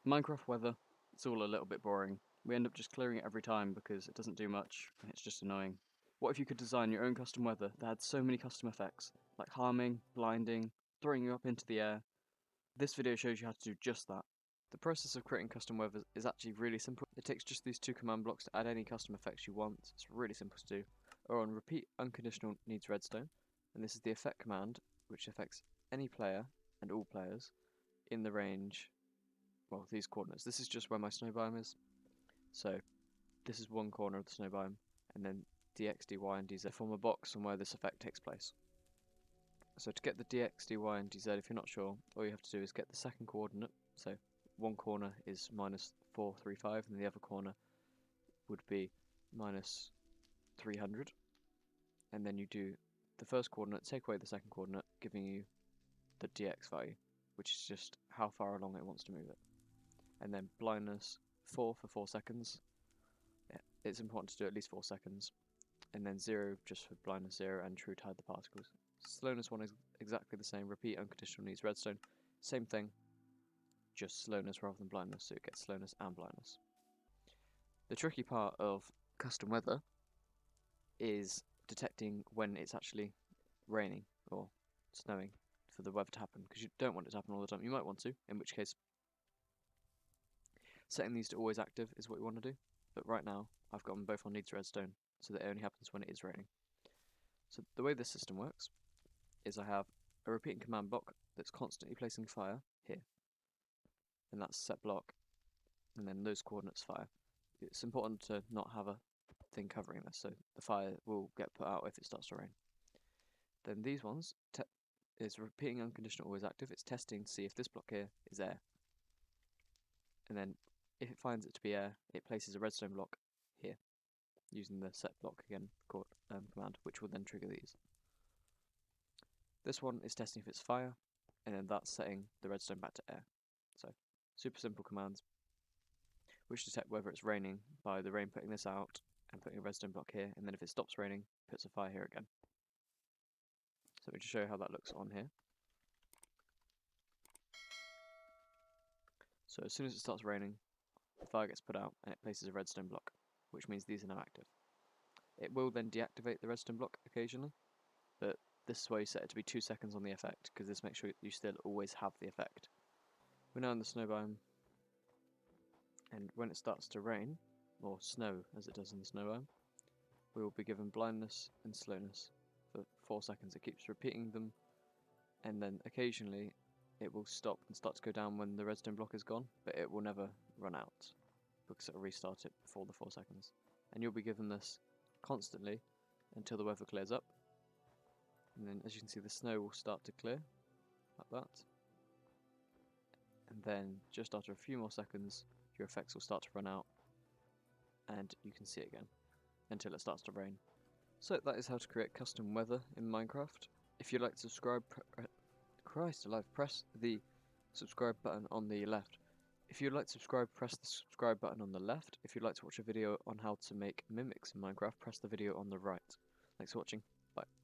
Minecraft weather, it's all a little bit boring. We end up just clearing it every time because it doesn't do much and it's just annoying. What if you could design your own custom weather that had so many custom effects, like harming, blinding, throwing you up into the air? This video shows you how to do just that. The process of creating custom weather is actually really simple. It takes just these two command blocks to add any custom effects you want. It's really simple to do. Or on repeat unconditional needs redstone, and this is the effect command, which affects any player and all players in the range, well, these coordinates. This is just where my snow biome is. So this is one corner of the snow biome, and then dx, dy, and dz form a box on where this effect takes place. So to get the dx, dy, and dz, if you're not sure, all you have to do is get the second coordinate. So one corner is minus 435, and the other corner would be minus 300. And then you do the first coordinate, take away the second coordinate, giving you the dx value, which is just how far along it wants to move it. And then blindness 4 for 4 seconds. It's important to do at least 4 seconds. And then 0 just for blindness 0 and true to hide the particles. Slowness 1 is exactly the same. Repeat unconditional needs redstone. Same thing, just slowness rather than blindness, so it gets slowness and blindness. The tricky part of custom weather is detecting when it's actually raining or snowing for the weather to happen, because you don't want it to happen all the time. You might want to, in which case setting these to always active is what you want to do. But right now I've got them both on needs redstone, so that it only happens when it is raining. So the way this system works is I have a repeating command block that's constantly placing fire here, and that's set block, and then those coordinates fire. It's important to not have a thing covering this, so the fire will get put out if it starts to rain. Then these ones is repeating unconditional always active. It's testing to see if this block here is air, and then if it finds it to be air, it places a redstone block here using the set block again command, which will then trigger these. This one is testing if it's fire, and then that's setting the redstone back to air. So super simple commands which detect whether it's raining by the rain putting this out and putting a redstone block here, and then if it stops raining, puts a fire here again. So let me just show you how that looks on here. So as soon as it starts raining, the fire gets put out and it places a redstone block, which means these are now active. It will then deactivate the redstone block occasionally, but this is why you set it to be 2 seconds on the effect, because this makes sure you still always have the effect. We're now in the snow biome, and when it starts to rain, or snow as it does in the snow biome, we will be given blindness and slowness for 4 seconds. It keeps repeating them, and then occasionally it will stop and start to go down when the redstone block is gone, but it will never run out because it will restart it before the 4 seconds. And you'll be given this constantly until the weather clears up, and then as you can see the snow will start to clear like that, and then just after a few more seconds your effects will start to run out and you can see it again until it starts to rain. So that is how to create custom weather in Minecraft. If you'd like to subscribe, Christ alive, press the subscribe button on the left. If you'd like to subscribe, press the subscribe button on the left. If you'd like to watch a video on how to make mimics in Minecraft, press the video on the right. Thanks for watching. Bye.